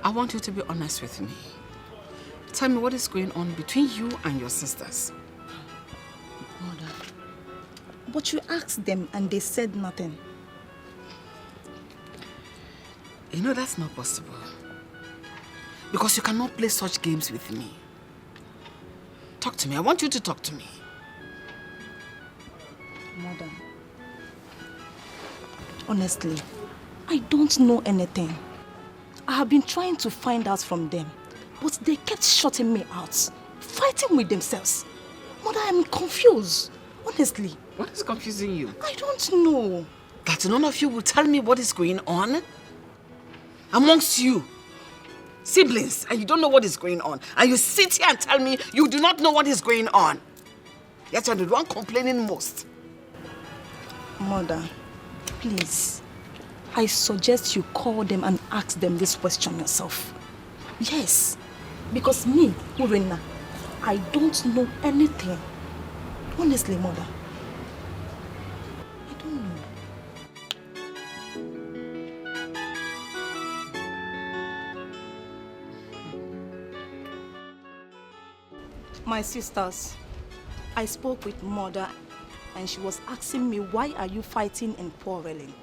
I want you to be honest with me. Tell me what is going on between you and your sisters. Mother. But you asked them and they said nothing. You know that's not possible. Because you cannot play such games with me. Talk to me. I want you to talk to me. Mother. Honestly, I don't know anything. I have been trying to find out from them, but they kept shutting me out, fighting with themselves. Mother, I'm confused. Honestly. What is confusing you? I don't know. That none of you will tell me what is going on? Amongst you, siblings, and you don't know what is going on. And you sit here and tell me you do not know what is going on. Yet you're the one complaining most. Mother, please. I suggest you call them and ask them this question yourself. Yes, because me, Urena, I don't know anything. Honestly, Mother. I don't know. My sisters, I spoke with Mother and she was asking me, why are you fighting and quarreling?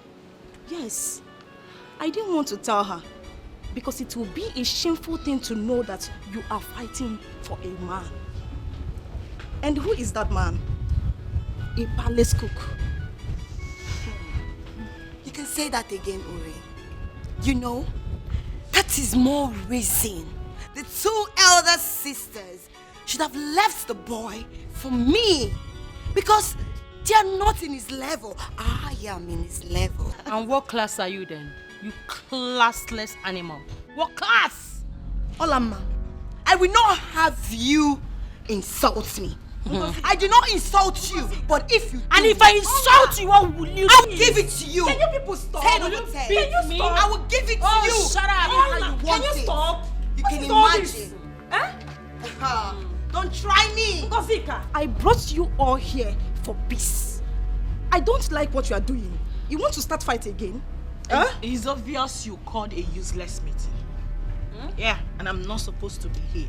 Yes, I didn't want to tell her because it will be a shameful thing to know that you are fighting for a man. And who is that man? A palace cook. You can say that again, Uri. You know, that is more reason the two elder sisters should have left the boy for me. Because they are not in his level. I am in his level. And what class are you then? You classless animal. What class? Olama, I will not have you insult me. I do not insult you, but if you do, and if I insult you, what will you do? I will give it to you. Can you people stop? 10 over 10. Can you stop? I will give it to you. Shut up. Can you stop? You can imagine. Don't try me. Ngozika, I brought you all here for peace. I don't like what you are doing. You want to start fight again? It's obvious you called a useless meeting. Yeah, and I'm not supposed to be here.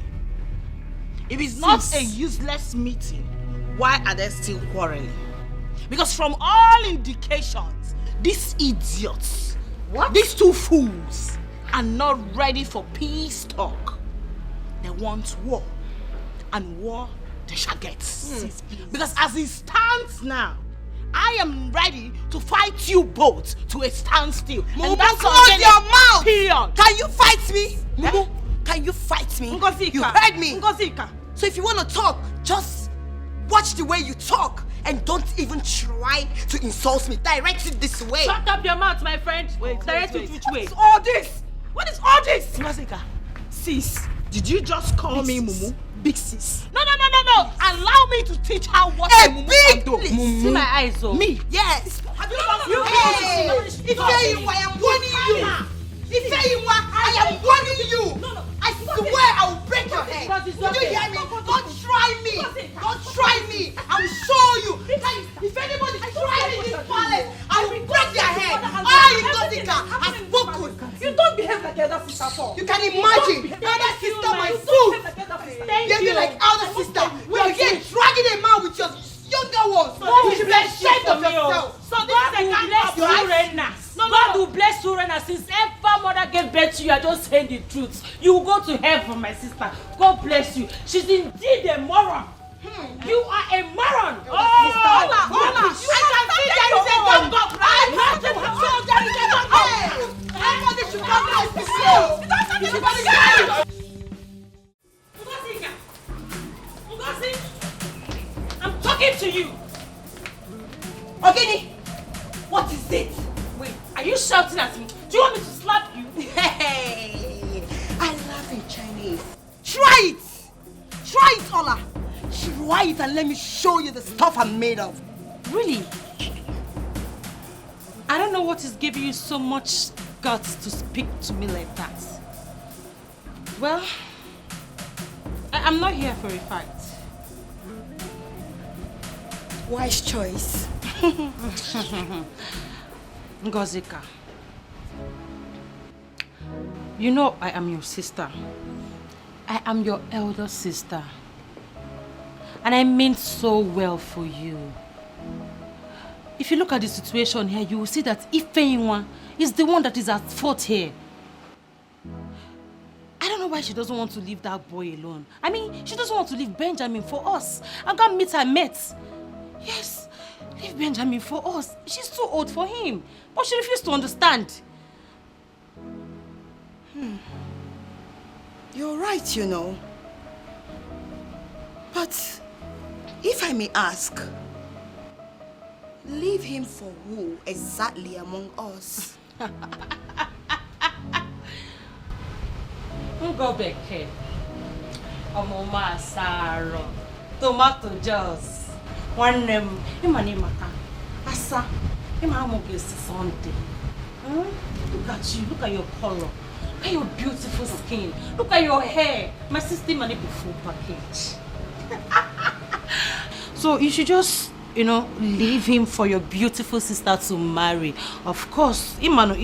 If it's not a useless meeting, why are they still quarreling? Because from all indications, these idiots, these two fools, are not ready for peace talk. They want war. And war they shall get. Because as it stands now, I am ready to fight you both to a standstill. Mumu, close your mouth! Period. Can you fight me? Mumu, can you fight me? Ngozika. You heard me. Ngozika. So if you want to talk, just watch the way you talk and don't even try to insult me. Direct it this way. Shut up your mouth, my friend. Direct it which way? What's all this? What is all this? Ngozika, Sis. did you just call me Mumu? Big sis. No. Allow me to teach her what A a Mumu big can do. See my eyes, oh. Me? Yes. Have you Hey, If I am warning you. If I am warning you. I swear I will break your head. Did you hear me? Don't try me. Don't try me. I will show you. If anybody tries in this palace, I will break their head. Ngozika has spoken. You don't behave like your other sister at all. You can imagine. The other sister, my fool. You're like elder sister. You're here dragging a man with your younger ones. You should be ashamed of yourself. So this is a kind of Urena. God will bless Urena. Since ever mother gave birth to you, I just saying the truth. You will go to heaven, my sister. God bless you. She's indeed a moron. You are a moron. I can see there is a dumb God. Everybody should come out to Ngozi, I'm talking to you. Ogini, what is it? Wait, are you shouting at me? Do you want me to slap you? Hey, I laugh in Chinese. Try it! Try it, Ola. Try it and let me show you the stuff I'm made of. Really? I don't know what is giving you so much guts to speak to me like that. Well, I'm not here for a fight. Wise choice. Ngozika, You know I am your sister. I am your elder sister. And I meant so well for you. If you look at the situation here, you will see that Ifeyinwa is the one that is at fault here. I don't know why she doesn't want to leave that boy alone. I mean, she doesn't want to leave Benjamin for us. I'm gonna meet her mates. Yes, leave Benjamin for us. She's too old for him. But she refused to understand. You're right, you know. But if I may ask, leave him for who exactly among us? Go back here. Omoma Saro. Tomato juice. One name. Imanimaka. Asa. Imamoge Sunday. Look at you. Look at your color. Look at your beautiful skin. Look at your hair. My sister money be full package. So you should just, leave him for your beautiful sister to marry. Of course, Imano,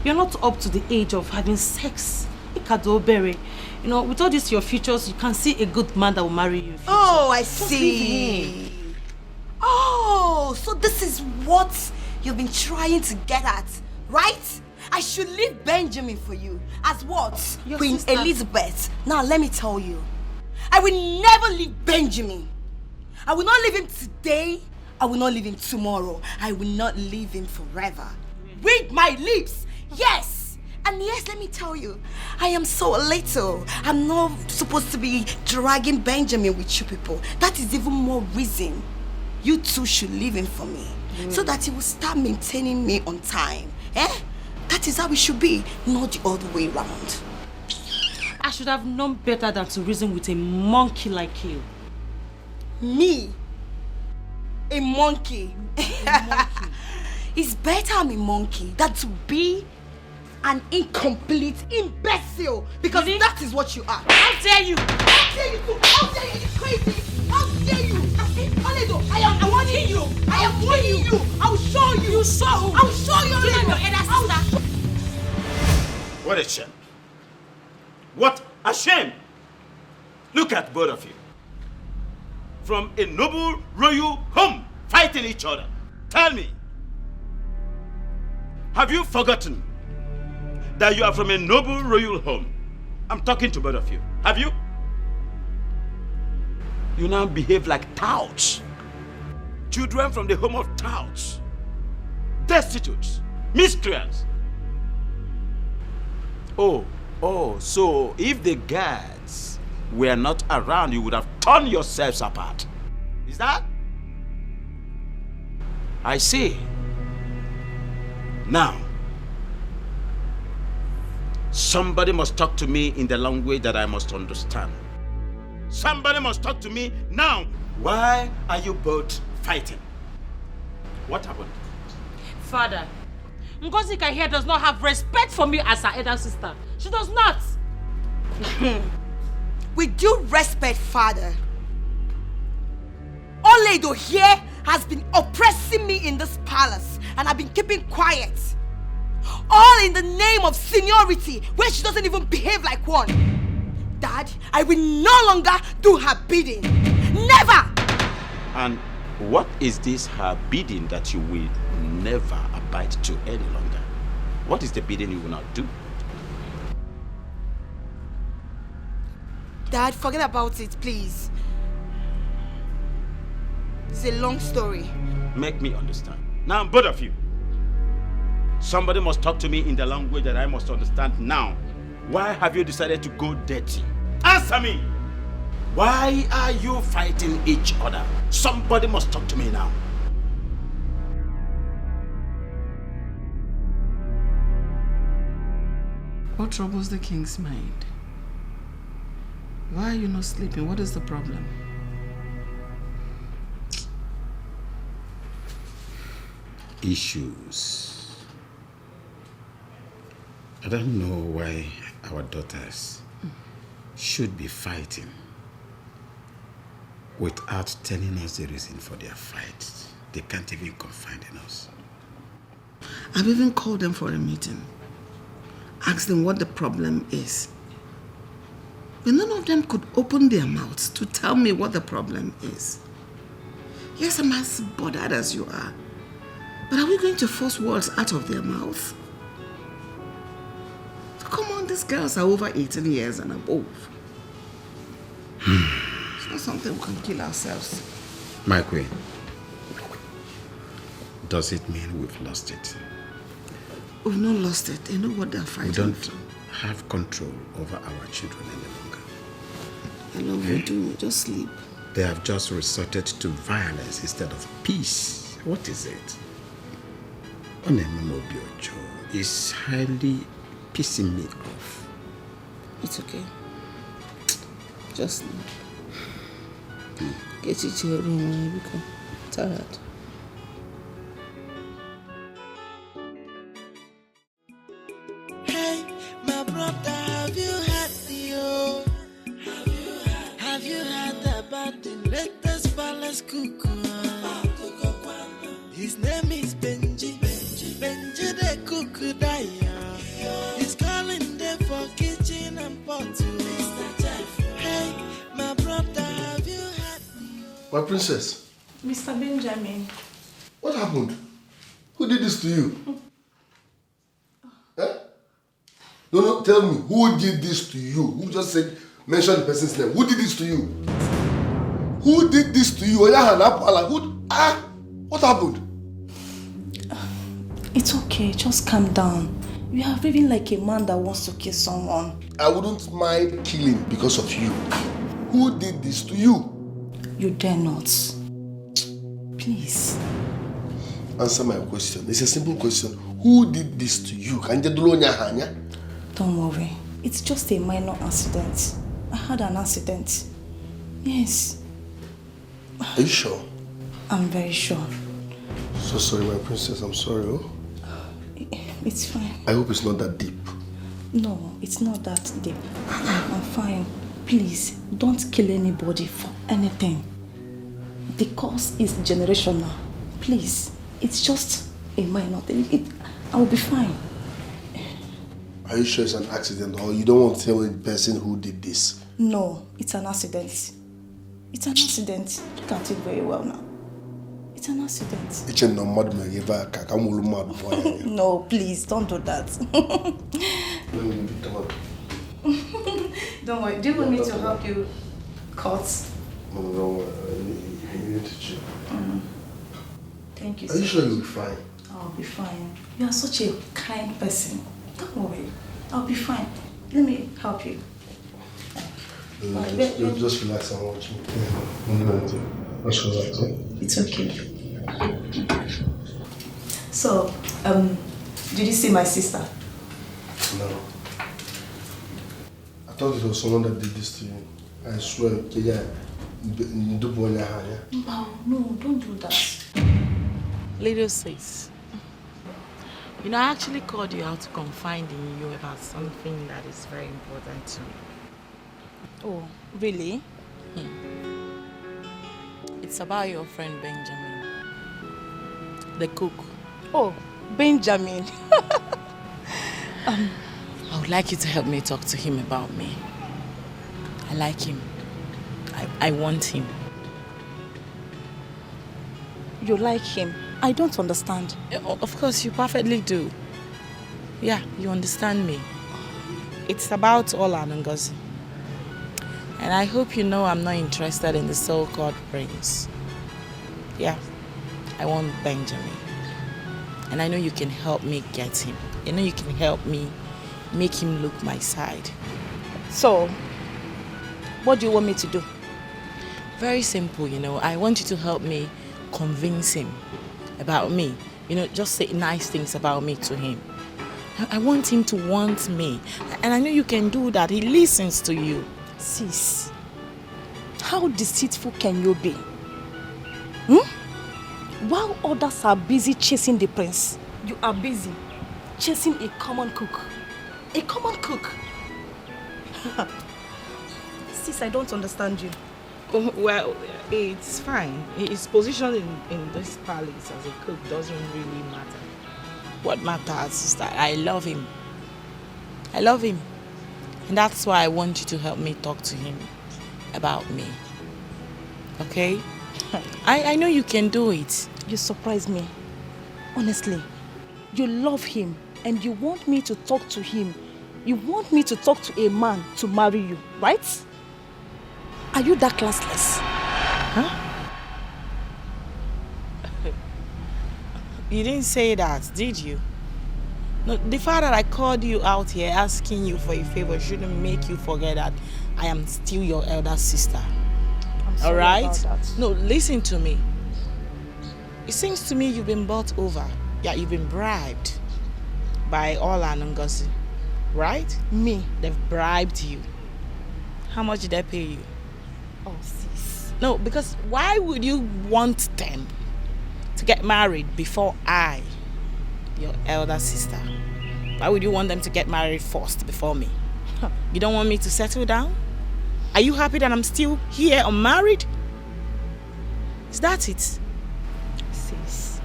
you're not up to the age of having sex. Ikadobere. With all this your futures, you can see a good man that will marry you. Oh, I see. Oh, so this is what you've been trying to get at, right? I should leave Benjamin for you. As what? Your Queen sister. Elizabeth. Now let me tell you. I will never leave Benjamin. I will not leave him today. I will not leave him tomorrow. I will not leave him forever. Read my lips. Yes. And yes, let me tell you, I am so little. I'm not supposed to be dragging Benjamin with you people. That is even more reason you two should leave him for me. So that he will start maintaining me on time. That is how it should be, not the other way around. I should have known better than to reason with a monkey like you. Me? A monkey? It's better I'm a monkey than to be an incomplete imbecile, because that is what you are. How dare you? How dare you? How dare you? It's crazy. How dare you? Oledo, I am warning you. I am warning you. I will show you. You saw who? I will show you. You know your elder sister. What a shame. What a shame. Look at both of you. From a noble royal home, fighting each other. Tell me, have you forgotten that you are from a noble royal home? I'm talking to both of you. Have you? You now behave like touts. Children from the home of touts. Destitutes. Miscreants. Oh, so if the guards were not around, you would have torn yourselves apart. Is that? I see. Now, somebody must talk to me in the language that I must understand. Somebody must talk to me now. Why are you both fighting? What happened? Father, Ngozika here does not have respect for me as her elder sister. She does not. With due respect, Father, Oledo here has been oppressing me in this palace, and I've been keeping quiet. All in the name of seniority, where she doesn't even behave like one. Dad, I will no longer do her bidding. Never! And what is this her bidding that you will never abide to any longer? What is the bidding you will not do? Dad, forget about it, please. It's a long story. Make me understand. Now, both of you. Somebody must talk to me in the language that I must understand now. Why have you decided to go dirty? Answer me! Why are you fighting each other? Somebody must talk to me now. What troubles the king's mind? Why are you not sleeping? What is the problem? Issues. I don't know why our daughters should be fighting without telling us the reason for their fight. They can't even confide in us. I've even called them for a meeting. ask them what the problem is. But none of them could open their mouths to tell me what the problem is. Yes, I'm as bothered as you are. But are we going to force words out of their mouth? Come on, these girls are over 18 years and above. It's not something we can kill ourselves. My queen, does it mean we've lost it? We've not lost it. They know what they're fighting. We don't have control over our children any longer. I love you too. Just sleep. They have just resorted to violence instead of peace. What is it? MOV is highly pissing me off. It's okay. Just sleep. Get you to your room when you become tired. Hey, my brother, have you heard the Have you heard about the latest palace cuckoo? His name is Benji. Benji the cuckoo daya. He's calling them for kitchen and pot. Hey, my brother, have you heard? My princess. Mr. Benjamin. What happened? Who did this to you? Eh? No, tell me. Who did this to you? Who just said, mention the person's name? Who did this to you? Who did this to you? What happened? It's okay, just calm down. You are living like a man that wants to kill someone. I wouldn't mind killing because of you. Who did this to you? You dare not. Please. Answer my question. It's a simple question. Who did this to you? Don't worry. It's just a minor accident. I had an accident. Yes. Are you sure? I'm very sure. So sorry, my princess. I'm sorry. Oh? It's fine. I hope it's not that deep. No, it's not that deep. I'm fine. Please, don't kill anybody for anything. The cause is generational. Please, it's just a minor thing. I will be fine. Are you sure it's an accident or you don't want to tell the person who did this? No, it's an accident. It's an accident. Look at it very well now. It's an accident. No, please, don't do that. Don't worry. Do you want me to help you cut? No, don't worry. You need to chill. Thank you. Are you sure you'll be fine? I'll be fine. You are such a kind person. Don't worry. I'll be fine. Let me help you. Just relax and watch me. Just relax, eh? It's okay. So, did you see my sister? No. I thought it was someone that did this to you. I swear. No, don't do that. Little sis, you know, I actually called you out to confide in you about something that is very important to me. Oh, really? It's about your friend Benjamin, the cook. Oh, Benjamin. I would like you to help me talk to him about me. I like him. I want him. You like him? I don't understand. Of course, you perfectly do. Yeah, you understand me. It's about Ola and Ngozi. And I hope you know I'm not interested in the so-called prince. Yeah, I want Benjamin. And I know you can help me get him. I know you can help me make him look my side. So, what do you want me to do? Very simple, you know. I want you to help me convince him about me. You know, just say nice things about me to him. I want him to want me. And I know you can do that. He listens to you. Sis, how deceitful can you be? While others are busy chasing the prince, you are busy chasing a common cook. A common cook. Sis, I don't understand you. Oh, well, it's fine. His position in this palace as a cook doesn't really matter. What matters is that I love him. I love him. And that's why I want you to help me talk to him about me. Okay? I know you can do it. You surprise me. Honestly, you love him and you want me to talk to him. You want me to talk to a man to marry you, right? Are you that classless? Huh? You didn't say that, did you? No, the fact that I called you out here asking you for a favor shouldn't make you forget that I am still your elder sister. I'm sorry about that. No, listen to me. It seems to me you've been bought over. Yeah, you've been bribed by Ola and Ngozi, right? Me? They've bribed you. How much did they pay you? Oh, sis. No, because why would you want them to get married before I, your elder sister? Why would you want them to get married first before me? You don't want me to settle down? Are you happy that I'm still here unmarried? Is that it? Sis,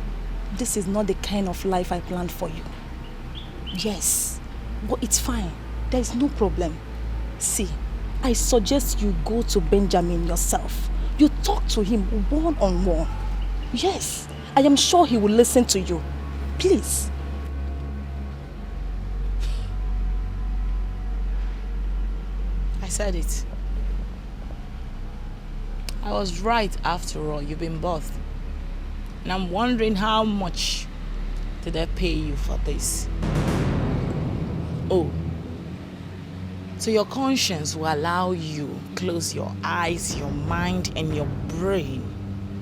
this is not the kind of life I planned for you. Yes, but it's fine. There is no problem. See, I suggest you go to Benjamin yourself. You talk to him one-on-one. Yes, I am sure he will listen to you. Please. I said it. I was right after all. You've been both. And I'm wondering how much did they pay you for this? Oh. So your conscience will allow you close your eyes, your mind, and your brain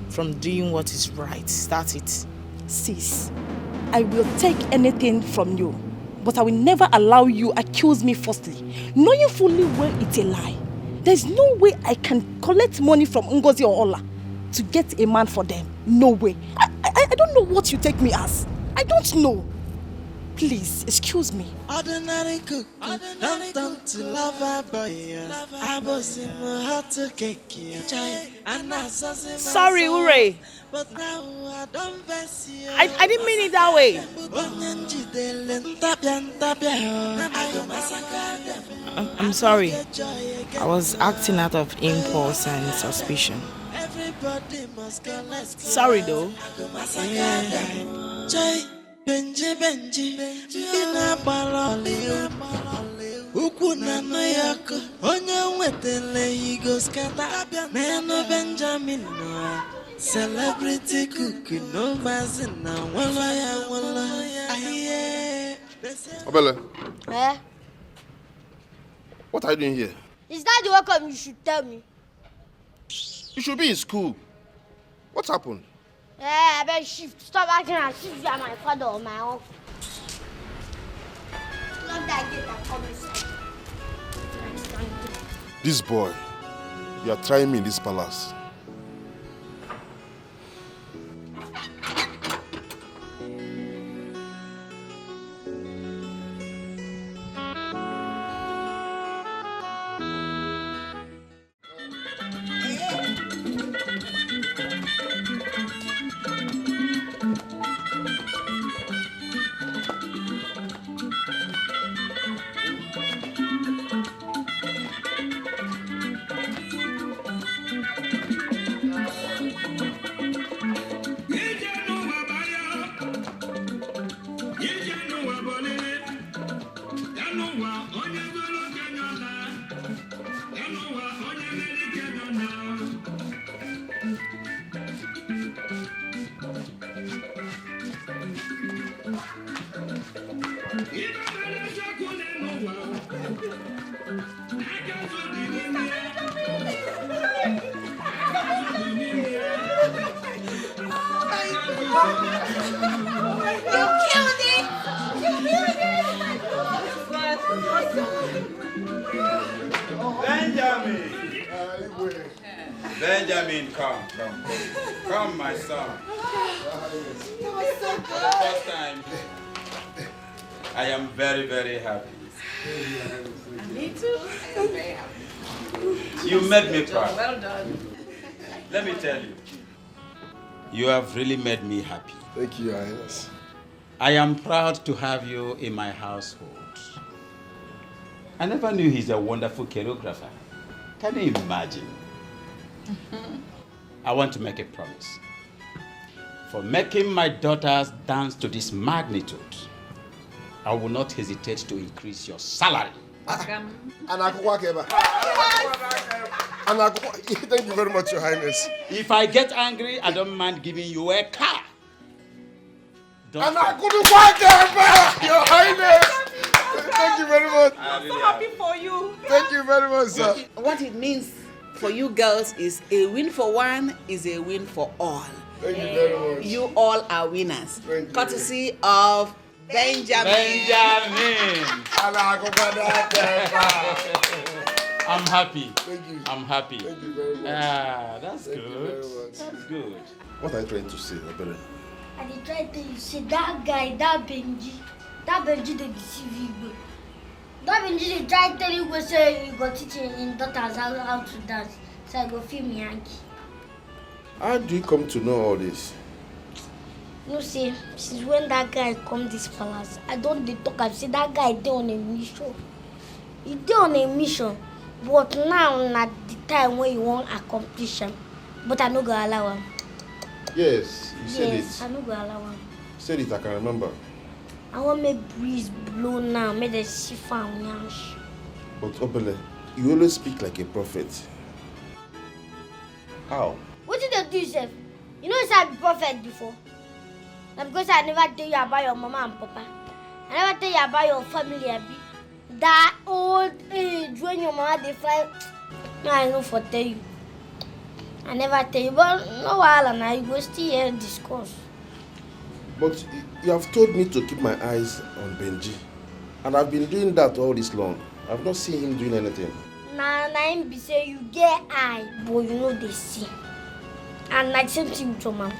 from doing what is right. Is that it? Sis, I will take anything from you, but I will never allow you accuse me falsely, knowing fully well it's a lie. There's no way I can collect money from Ngozi or Ola to get a man for them. No way. I don't know what you take me as. I don't know. Please, excuse me. Ordinary cook, don't turn to lover boy. I was in my heart to cake you. Sorry, Ure. But now I don't bless you. I didn't mean it that way. I'm sorry. I was acting out of impulse and suspicion. Sorry though. Benji, ina balole ukwu na no yako onye nwetele higo skata neno Benjamin no celebrity cook no bazina wala ya aye. Obele. Eh? What are you doing here? Is that the welcome you should tell me? You should be in school. What happened? I better shift. Stop acting as if you are my father or my uncle. Not that I get that come inside. This boy, you are trying me in this palace. Benjamin, come, my son. First time, I am very, very happy. Me too. I'm very happy. You made me proud. Well done. Let me tell you, you have really made me happy. Thank you, Highness. I am proud to have you in my household. I never knew he's a wonderful choreographer. Can you imagine? I want to make a promise. For making my daughters dance to this magnitude, I will not hesitate to increase your salary. Thank you very much, Your Highness. If I get angry, I don't mind giving you a car. Your Highness. Thank you very much. I'm so happy for you. Thank you very much, sir. What it means for you girls is a win for one is a win for all. Thank you very much. You all are winners. Thank you. Courtesy of Benjamin. I'm happy. Thank you. I'm happy. Thank you very much. That's Thank you very good. much. That's good. What are you trying to say, Obele? I dey try to say that guy, that Benji dey deceive you. That Benji dey try tell you go say you go teach him daughters how to dance. So I go film Yankee. How do you come to know all this? You see, since when that guy come this palace, I don't dey talk. I say that guy dey on a mission. He dey on a mission, but now na the time when you want accomplish him. But I no go allow him. Yes, you said Yes, I it. no go allow him. You said it, I can remember. I want make breeze blow now, make the sea fan yansh. But Obele, you always speak like a prophet. How? What did they do yourself? You know I be prophet before. Na because I never tell you about your mama and papa. I never tell you about your family, Abi. That old age when your mama dey fight. No, I no for tell you. I never tell you, but no wahala now. You go still hear discuss. But you have told me to keep my eyes on Benji. And I've been doing that all this long. I've not seen him doing anything. Na him be say you get eye, but you know they see. And like same thing with your mama.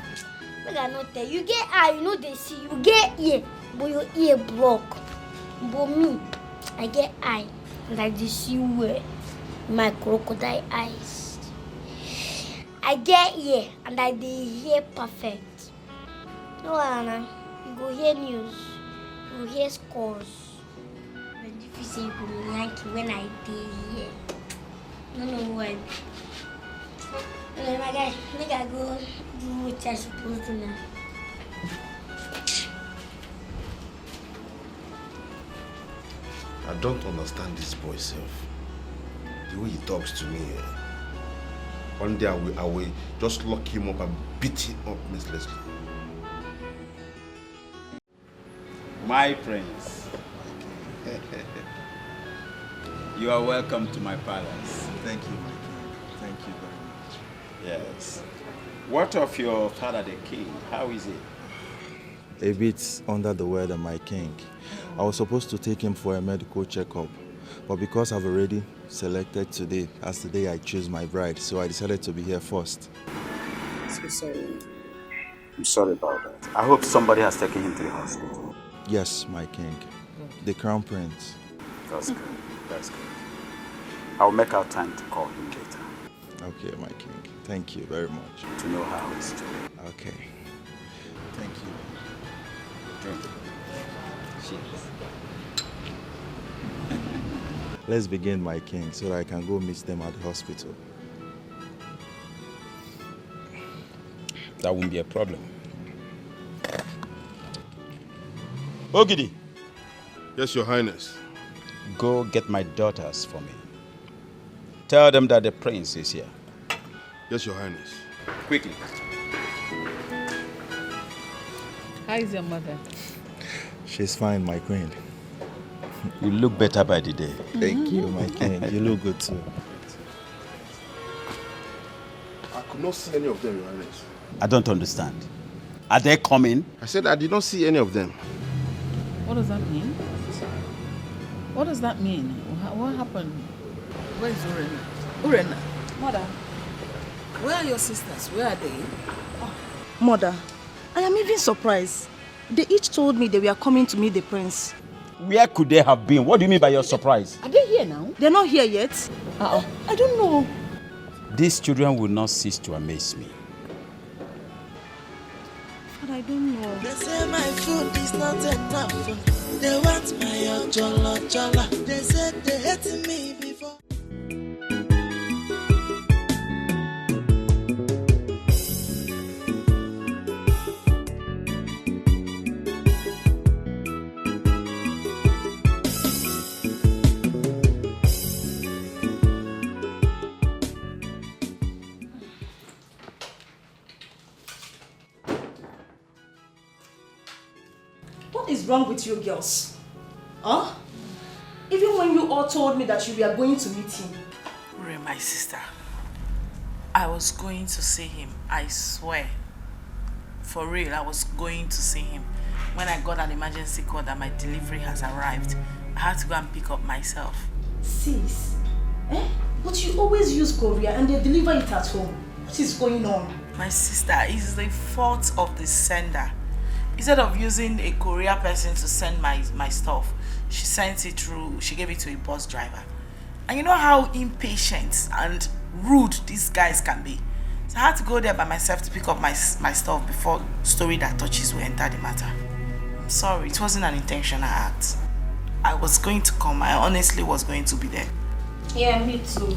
Make I not tell you, get eye, you know they see. You get ear, but your ear block. But me, I get eye, and I dey see where my crocodile eyes. I get ear, and I dey hear perfect. No, Anna, you go hear news, you go hear scores. But if you say you go Yankee when I dey here, no what. My guy, make I go do what I supposed to now. I don't understand this boy self. The way he talks to me. One day I will just lock him up and beat him up mercilessly. My prince. You are welcome to my palace. Thank you, my king. Thank you very much. Yes. What of your father, the king? How is he? A bit under the weather, my king. I was supposed to take him for a medical checkup, but because I've already selected today as the day I choose my bride, so I decided to be here first. So sorry. I'm sorry about that. I hope somebody has taken him to the hospital. Yes, my king. The crown prince. That's good. That's good. I'll make out time to call him later. Okay, my king. Thank you very much. To know how he's doing. Okay. Thank you. Drink. Cheers. Let's begin, my king, so that I can go meet them at the hospital. That won't be a problem. Ogidi. Yes, Your Highness. Go get my daughters for me. Tell them that the prince is here. Yes, Your Highness. Quickly. How is your mother? She's fine, my queen. You look better by the day. Thank you, my king. You look good too. I could not see any of them, Your Highness. I don't understand. Are they coming? I said I did not see any of them. What does that mean? What does that mean? What happened? Where is Urena? Urena, Mother, where are your sisters? Where are they? Mother, I am even surprised. They each told me they were coming to meet the prince. Where could they have been? What do you mean by your surprise? Are they here now? They're not here yet. I don't know. These children will not cease to amaze me. Father, I don't know. They say my food is not enough. They want my ojola. They said they hate me before. What is wrong with you girls? Huh? Even when you all told me that you were going to meet him. Ray, my sister, I was going to see him, I swear. For real, I was going to see him. When I got an emergency call that my delivery has arrived, I had to go and pick up myself. Sis, but you always use courier and they deliver it at home. What is going on? My sister, it's the fault of the sender. Instead of using a courier person to send my stuff, she sent it through, she gave it to a bus driver. And you know how impatient and rude these guys can be. So I had to go there by myself to pick up my stuff before story that touches will enter the matter. I'm sorry, it wasn't an intentional act. I was going to come, I honestly was going to be there. Yeah, me too.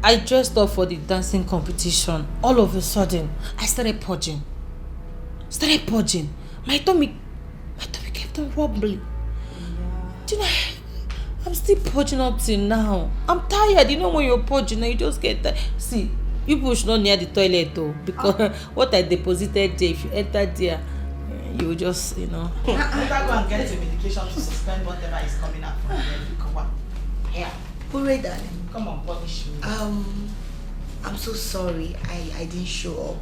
I dressed up for the dancing competition. All of a sudden, I started purging. My tummy kept on wobbling. Do you know, I'm still purging up till now. I'm tired. You know when you're purging, you just get tired. See, people should not near the toilet though, because what I deposited there, if you enter there, you will just, you know. Better go and get a medication to suspend whatever is coming up from there. Come on. Yeah. Hooray, darling. Come on, punish me. I'm so sorry I didn't show up.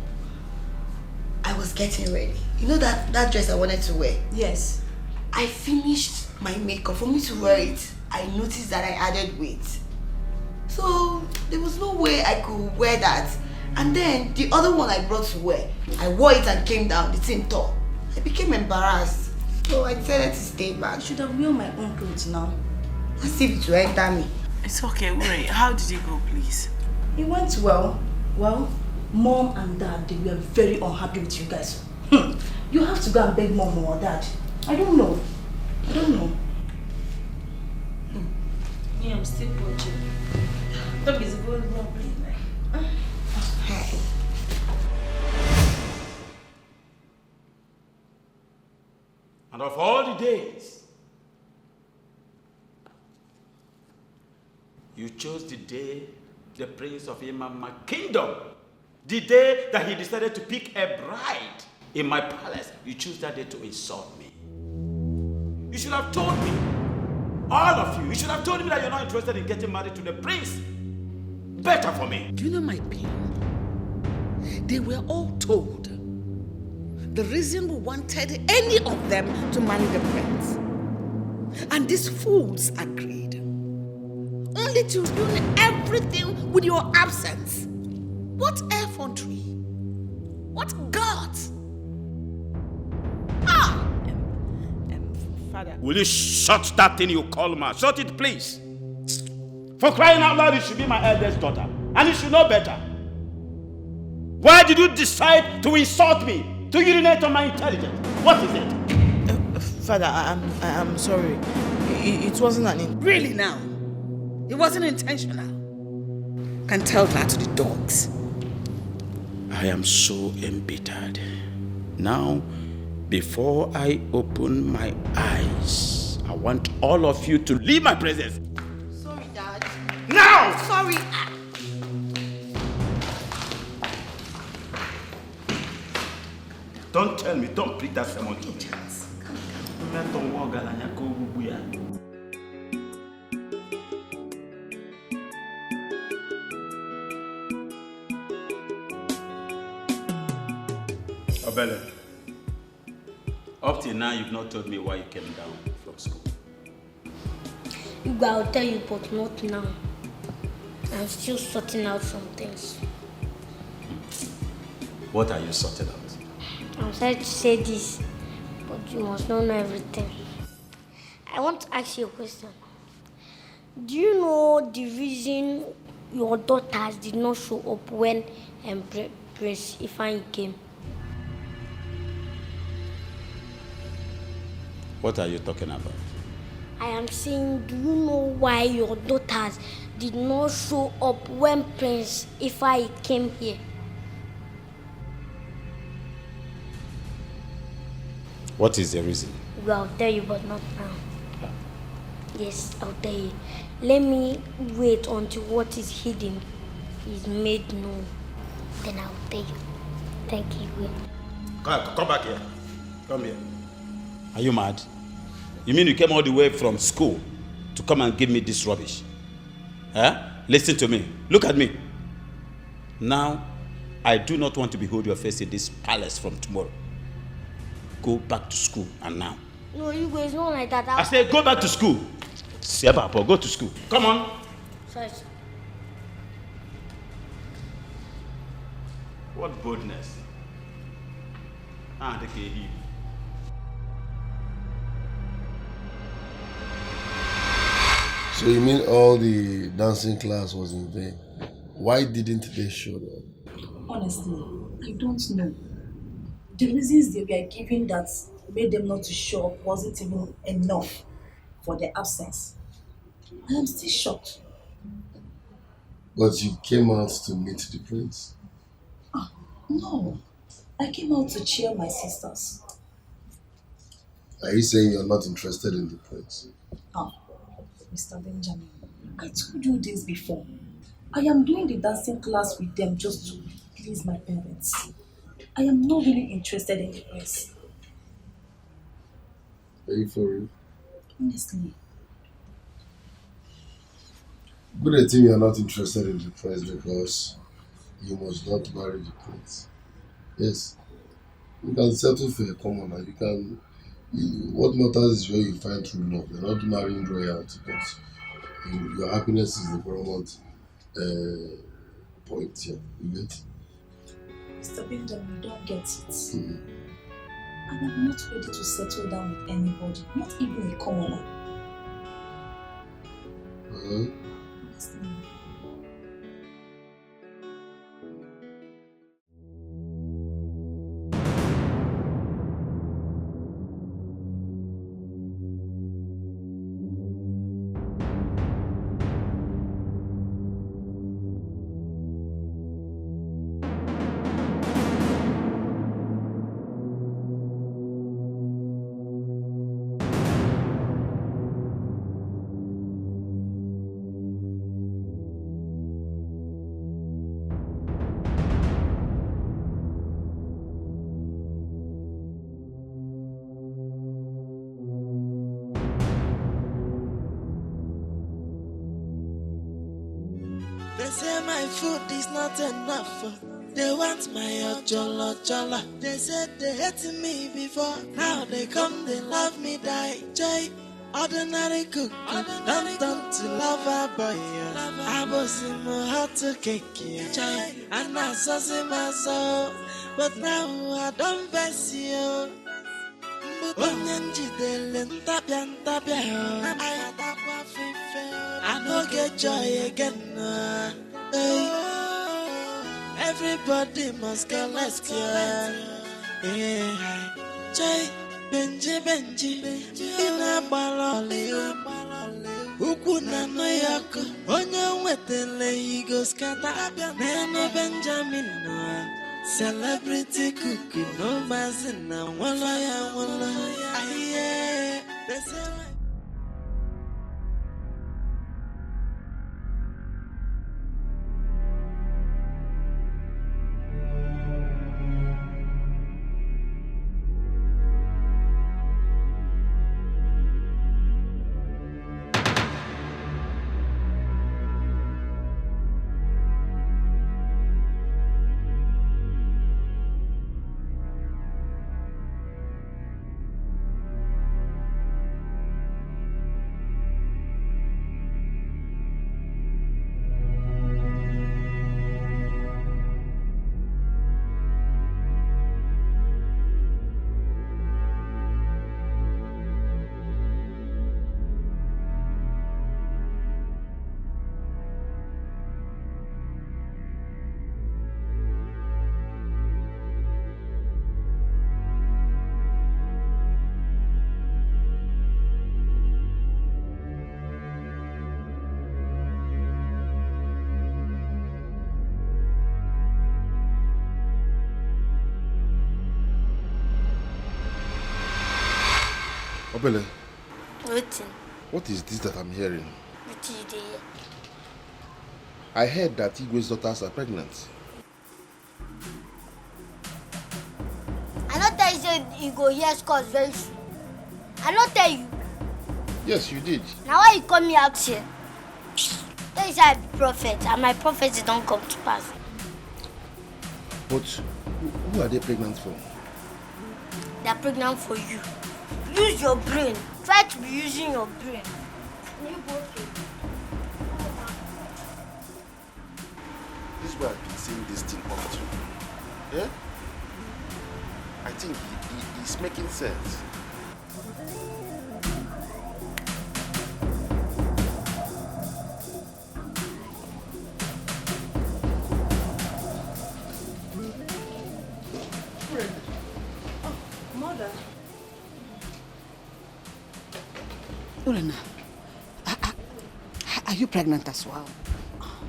I was getting ready. You know that dress I wanted to wear? Yes. I finished my makeup. For me to wear it, I noticed that I added weight. So there was no way I could wear that. And then the other one I brought to wear, I wore it and came down. The thing tore. I became embarrassed. So I decided to stay back. I should have worn my own clothes now. As if it will enter me. It's okay, Uri. How did it go, please? It went well. Well, Mom and Dad, they were very unhappy with you guys. You have to go and beg Mom or Dad. I don't know. Yeah, I'm still watching. Dog is going wrong, please. And of all the days, you chose the day the prince of Imama kingdom, the day that he decided to pick a bride in my palace. You choose that day to insult me. You should have told me, all of you, you should have told me that you're not interested in getting married to the prince. Better for me. Do you know my pain? They were all told the reason we wanted any of them to marry the prince. And these fools agreed. Only to ruin everything with your absence. What effrontery? What guts? Father. Will you shut that thing you call ma? Shut it, please. For crying out loud, you should be my eldest daughter. And you should know better. Why did you decide to insult me? To urinate on my intelligence? What is it? Father, I'm sorry. It wasn't an... Really now? It wasn't intentional. Can tell that to the dogs. I am so embittered. Now, before I open my eyes, I want all of you to leave my presence. Sorry, Dad. Now! Sorry. Don't tell me, don't preach that sermon to me. Obele, up till now you've not told me why you came down from school. I'll tell you, but not now. I'm still sorting out some things. What are you sorting out? I'm sorry to say this, but you must not know everything. I want to ask you a question. Do you know the reason your daughters did not show up when Prince Ifeanyi came? What are you talking about? I am saying, do you know why your daughters did not show up when Prince Ifai came here? What is the reason? Well, I'll tell you, but not now. Yes, I'll tell you. Let me wait until what is hidden is made known. Then I'll tell you. Thank you. Come back here. Come here. Are you mad? You mean you came all the way from school to come and give me this rubbish? Huh? Listen to me. Look at me. Now, I do not want to behold your face in this palace from tomorrow. Go back to school and now. No, you guys not like that. I said go back to school. Siabapo, go to school. Come on. Sorry. What boldness. Take a heat. So you mean all the dancing class was in vain? Why didn't they show up? Honestly, I don't know. The reasons they were giving that made them not to show up wasn't even enough for their absence. I am still shocked. But you came out to meet the prince? No, I came out to cheer my sisters. Are you saying you're not interested in the prince? Mr. Benjamin, I told you this before. I am doing the dancing class with them just to please my parents. I am not really interested in the prince. Are you for real? Honestly. Good, I think you're not interested in the prince because you must not marry the prince. Yes. You can settle for a commoner. You can. What matters is where you find true love. You're not marrying royalty because your happiness is the paramount point here. You get? Mr. Benjamin, you don't get it. And I'm not ready to settle down with anybody, not even a commoner. Honestly. They say my food is not enough. They want my ojolo. They said they hated me before. Now they come, they love me, die. Jay, ordinary cook, don't turn to lover boy. I was in my heart to cake, Jay, and I saw my soul. But now I don't bless you. I don't get joy again. Hey. Everybody must go, let's go. Yeah. Jay, Benji, in a balole. Ukuna no yako, onye wetele igo skata. Nene Benjamin no. Celebrity cookie, no mazina, wala. Aye, they say like. Obele, What is this that I'm hearing? is there? I heard that Igwe's daughters are pregnant. I not tell you said you go hear scores very soon. I not tell you. Yes, you did. Now why you call me out here? That is I be prophet, and my prophecy don't come to pass. But who are they pregnant for? They are pregnant for you. Use your brain. Try to be using your brain. This is why I've been saying this thing often. Yeah? I think it's making sense. Mother. Urena, are you pregnant as well?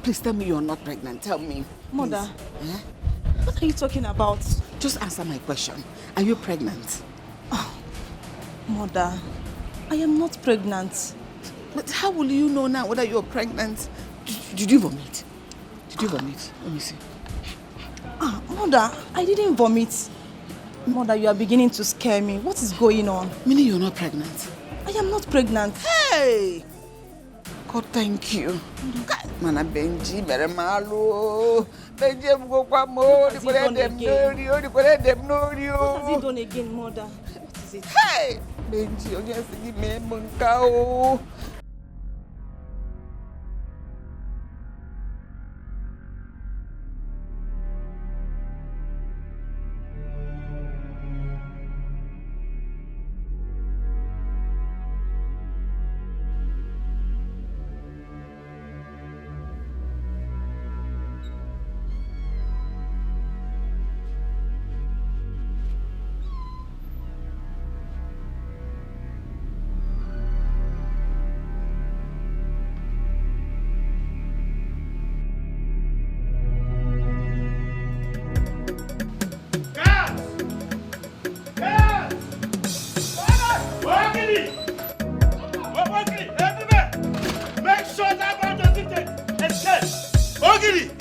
Please tell me you're not pregnant. Tell me. Mother. What are you talking about? Just answer my question. Are you pregnant? Oh, Mother, I am not pregnant. But how will you know now whether you're pregnant? Did you vomit? Did you vomit? Let me see. Mother, I didn't vomit. Mother, you are beginning to scare me. What is going on? Meaning you're not pregnant? I am not pregnant. Hey! God, thank you. Mana Benji, Meremalo. Benji, Mgokamo, the Koredem Norio. What has he done again, Mother? What is it? Hey! Benji, you're just giving me Munkao.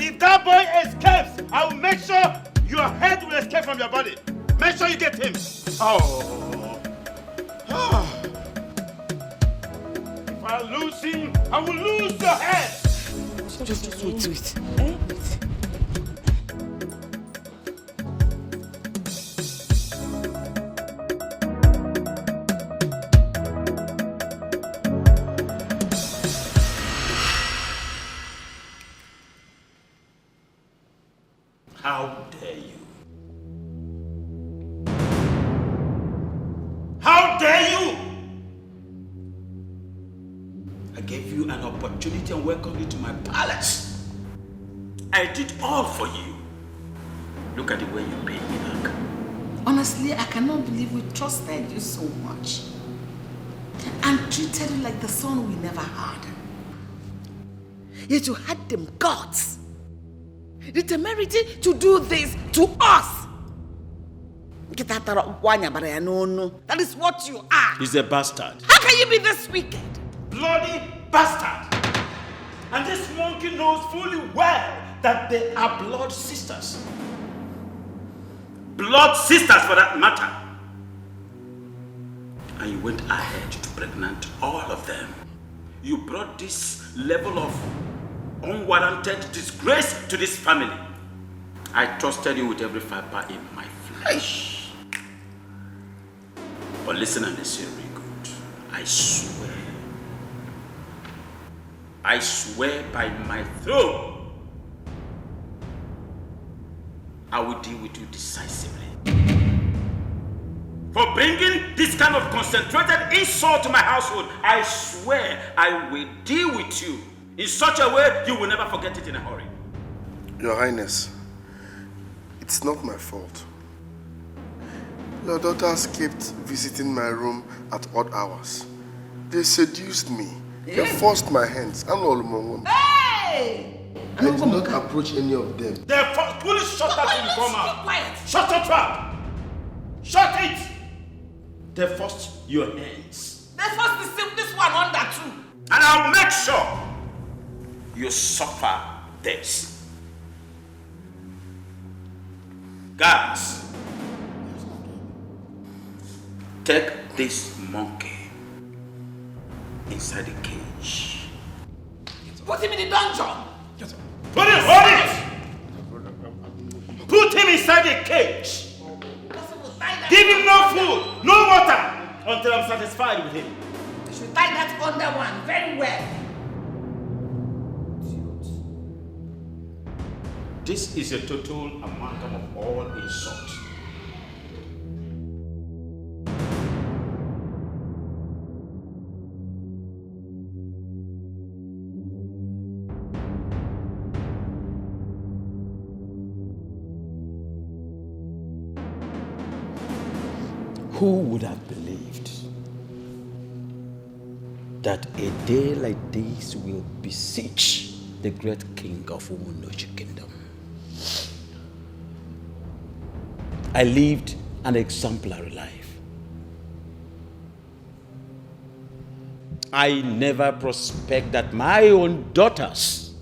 If that boy escapes, I will make sure your head will escape from your body. Make sure you get him. Oh. If I lose him, I will lose your head. Just wait. How dare you? How dare you? I gave you an opportunity and welcomed you to my palace. I did all for you. Look at the way you paid me back. Honestly, I cannot believe we trusted you so much and treated you like the son we never had. Yet you had them guts, the temerity to do this to us. That is what you are. He's a bastard. How can you be this wicked? Bloody bastard. And this monkey knows fully well that they are blood sisters. Blood sisters for that matter. And you went ahead to pregnant all of them. You brought this level of unwarranted disgrace to this family. I trusted you with every fiber in my flesh. But listen and listen very good. I swear by my throne, I will deal with you decisively. For bringing this kind of concentrated insult to my household, I swear I will deal with you in such a way you will never forget it in a hurry. Your Highness, it's not my fault. Your daughters kept visiting my room at odd hours. They seduced me. They forced my hands. Hey! I did not approach any of them. Therefore, please shut that informer. Shut your trap. Shut it. they forced your hands. They forced this one under too. And I'll make sure you suffer this. Guys, take this monkey inside the cage. Put him in the dungeon. Hold it! Put him inside the cage. Give him no food, no water, until I'm satisfied with him. You should tie that under one very well. This is a total amalgam of all insult. Who would have believed that a day like this will beseech the great king of Umunochi Kingdom? I lived an exemplary life. I never prospect that my own daughters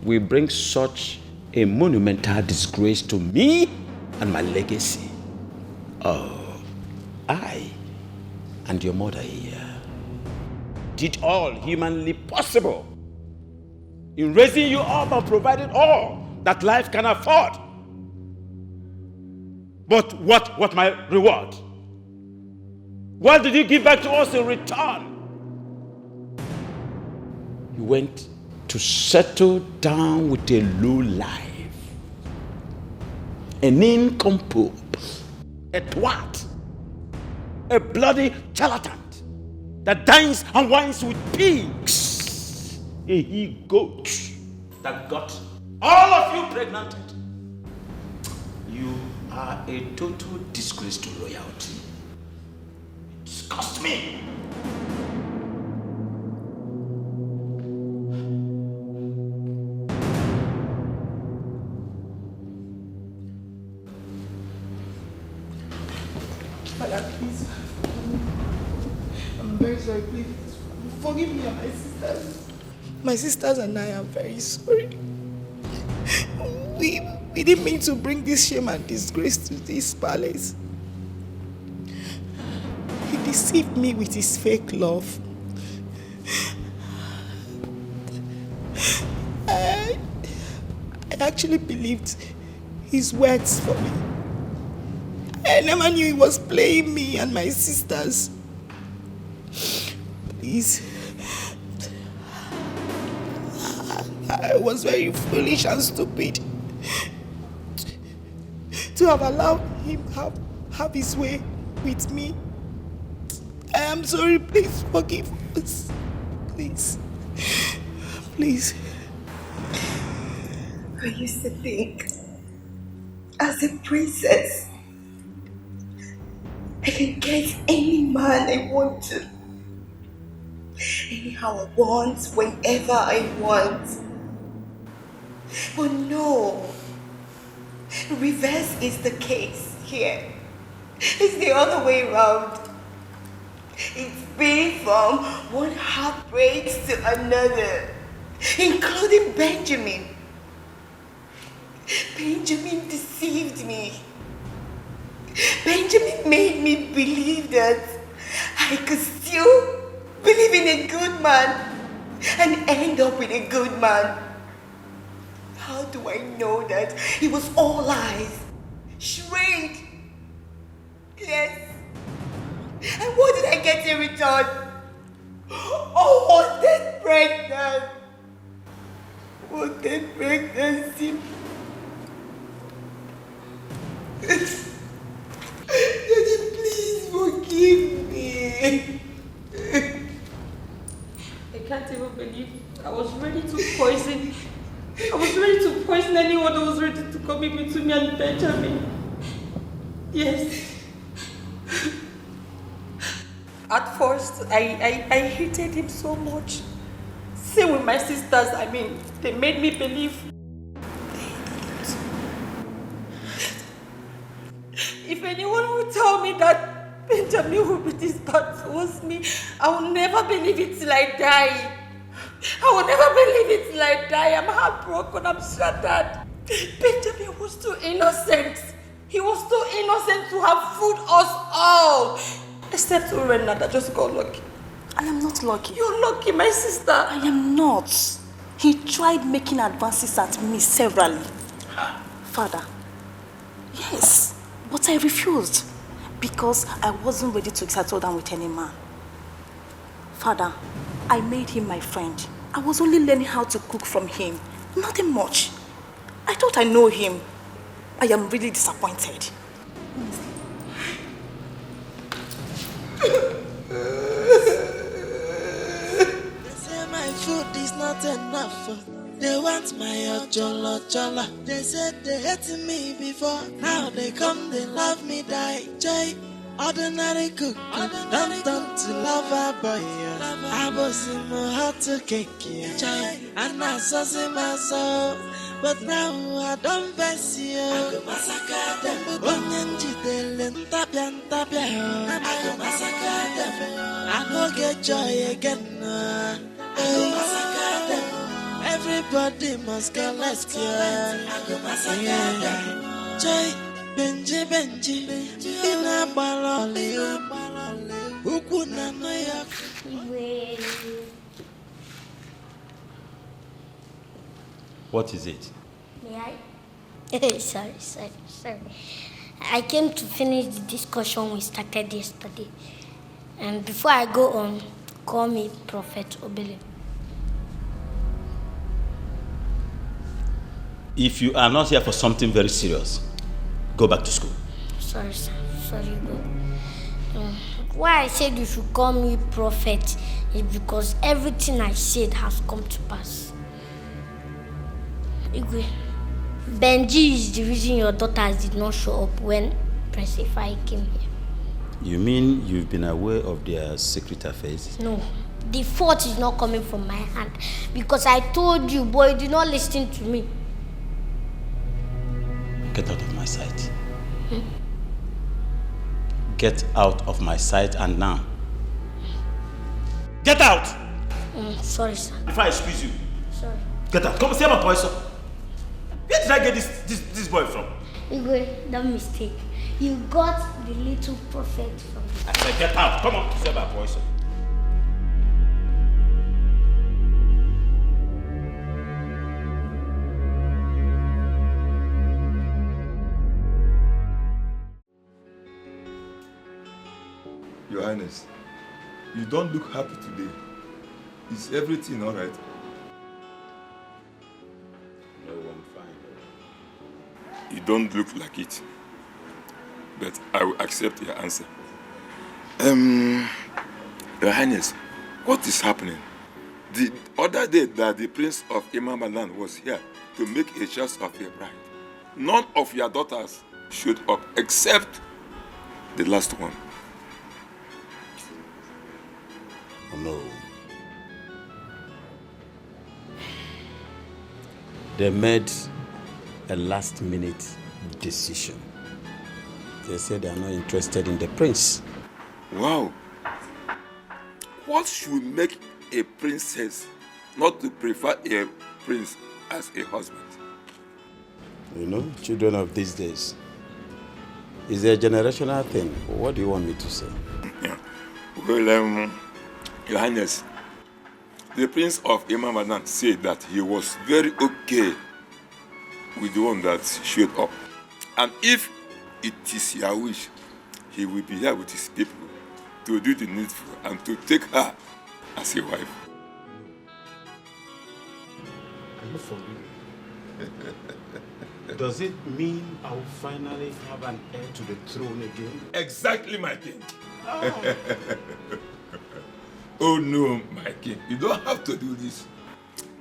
will bring such a monumental disgrace to me and my legacy. Oh, I and your mother here did all humanly possible in raising you up and providing all that life can afford. But what my reward? What did you give back to us in return? You went to settle down with a low life, an nincompoop, a twat, a bloody charlatan that dines and wines with pigs, a he-goat that got all of you pregnanted. You are a total disgrace to royalty. It disgusts me. Father, please. I'm very sorry, please. Forgive me and my sisters. My sisters and I are very sorry. We didn't mean to bring this shame and disgrace to this palace. He deceived me with his fake love. I actually believed his words for me. I never knew he was playing me and my sisters. Please. I was very foolish and stupid to have allowed him have his way with me. I am sorry, please forgive us. Please. Please. I used to think, as a princess, I can get any man I want to. Anyhow I want, whenever I want. But no. Reverse is the case here. It's the other way around. It's been from one heartbreak to another, including Benjamin. Benjamin deceived me. Benjamin made me believe that I could still believe in a good man and end up with a good man. How do I know that it was all lies? Charade. Yes. And what did I get in return? Oh, was that pregnant? Was that pregnancy? Daddy, please forgive me. I can't even believe I was ready to poison. I was ready to poison anyone that was ready to come in between me and Benjamin. Yes. At first, I hated him so much. Same with my sisters. I mean, they made me believe. If anyone would tell me that Benjamin tell me who did this bad towards me. I will never believe it till I die. I will never believe it till I die. I'm heartbroken, I'm shattered. Benjamin was too innocent. He was too innocent to have fooled us all. Except Urena that just got lucky. I am not lucky. You're lucky, my sister. I am not. He tried making advances at me severally. Father, yes, but I refused because I wasn't ready to settle down with any man. Father, I made him my friend. I was only learning how to cook from him. Nothing much. I thought I know him. I am really disappointed. They say my food is not enough. They want my ojolo jola. They said they hated me before. Now they come, they love me, die. Joy, ordinary cook, don't turn to lover boy. I was in my heart to cake, joy, and I saw my soul. But now I don't vex you. I go massacre them. Onyenji delen tapia. I go massacre them. I go get joy again. I go massacre them. Everybody must go, let's go. I go massacre them. Joy, Benji. Ina balole. Ukuna no ya. What is it? May I? Sorry. I came to finish the discussion we started yesterday. And before I go on, call me Prophet Obele. If you are not here for something very serious, go back to school. Sorry, sir. Sorry, bro. Why I said you should call me Prophet is because everything I said has come to pass. Igwe, Benji is the reason your daughters did not show up when Prince Ifai came here. You mean you've been aware of their secret affairs? No, the fault is not coming from my hand because I told you, boy, do not listen to me. Get out of my sight. Get out of my sight and now. Get out! Sorry, sir. If I squeeze you. Sorry. Get out. Come see my boy, sir. Where did I get this boy from? Igwe, that mistake. You got the little prophet from I said get out. Come on. See my boy, sir. Your Highness, you don't look happy today. Is everything all right? No, I'm fine. You don't look like it. But I will accept your answer. Your Highness, what is happening? The other day that the Prince of Imamaland was here to make a choice of a bride, none of your daughters showed up except the last one. No. They made a last-minute decision. They said they are not interested in the prince. Wow. What should make a princess not to prefer a prince as a husband? You know, children of these days. It's a generational thing. What do you want me to say? Yeah. Well, Your Highness, the Prince of Imamadan said that he was very okay with the one that showed up. And if it is your wish, he will be here with his people to do the needful and to take her as a wife. Are you for real? Does it mean I will finally have an heir to the throne again? Exactly, my king. Oh. Oh no, my king, you don't have to do this.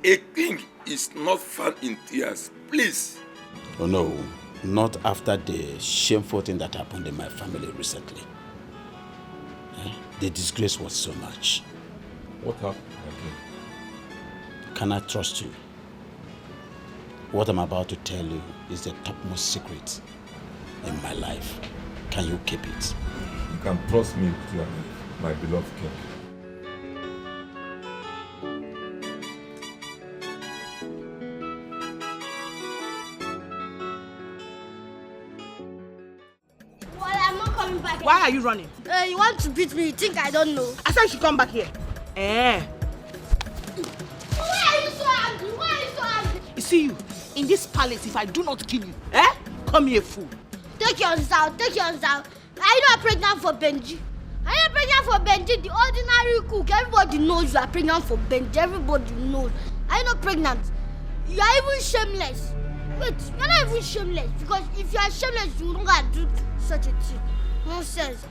A king is not found in tears, please. Oh no, not after the shameful thing that happened in my family recently. The disgrace was so much. What happened, my king? Can I trust you? What I'm about to tell you is the topmost secret in my life. Can you keep it? You can trust me to my beloved king. Well, I'm not coming back. Why are you running? You want to beat me? You think I don't know? I said you should come back here. Why are you so angry? Why are you so angry? You see you, in this palace, if I do not kill you, call me a fool. Take yours out, take yours out. Are you not pregnant for Benji? Are you pregnant for Benji, the ordinary cook? Everybody knows you are pregnant for Benji. Everybody knows. Are you not pregnant? You are even shameless. Wait, you are not even shameless. Because if you are shameless, you don't gotta do such a thing. Nonsense.